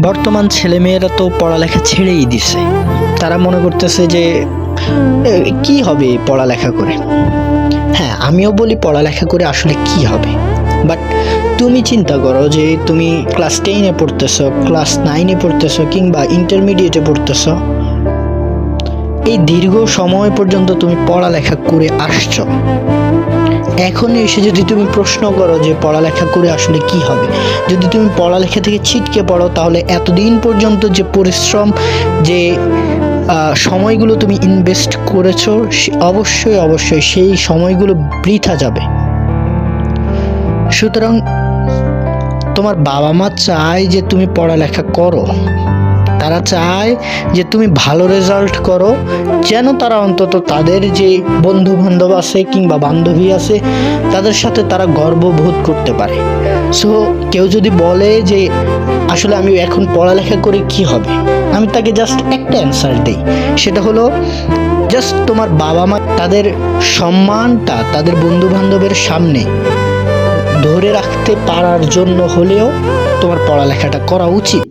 বর্তমান ছেলেমেয়েরা তো পড়ালেখা ছেড়েই দিছে। তারা মনে করতেছে যে কি হবে এই পড়ালেখা করে। হ্যাঁ, আমিও বলি পড়ালেখা করে আসলে কি হবে, বাট তুমি চিন্তা করো যে তুমি ক্লাস 10-এ পড়তেছো, ক্লাস 9-এ পড়তেছো কিংবা ইন্টারমিডিয়েটে পড়তেছো, এই দীর্ঘ সময় পর্যন্ত তুমি পড়ালেখা করে আসছো। এখন এসে যদি তুমি প্রশ্ন করো যে পড়ালেখা করে আসলে কি হবে, যদি তুমি পড়ালেখা থেকে ছিটকে পড়ো, তাহলে এতদিন পর্যন্ত যে পরিশ্রম, যে সময়গুলো তুমি ইনভেস্ট করেছো, অবশ্যই অবশ্যই সেই সময়গুলো বৃথা যাবে। সুতরাং তোমার বাবা মা চায় যে তুমি পড়ালেখা করো, তারা চায় যে তুমি ভালো রেজাল্ট করো, যেন তারা অন্তত তাদের যে বন্ধু বান্ধব আছে কিংবা বান্ধবী আছে তাদের সাথে তারা গর্ববোধ করতে পারে। সো কেউ যদি বলে যে আসলে আমি এখন পড়ালেখা করে কি হবে, আমি তাকে জাস্ট একটা অ্যান্সার দিই, সেটা হলো জাস্ট তোমার বাবা মা তাদের সম্মানটা তাদের বন্ধু বান্ধবের সামনে ধরে রাখতে পারার জন্য হলেও তোমার পড়ালেখাটা করা উচিত।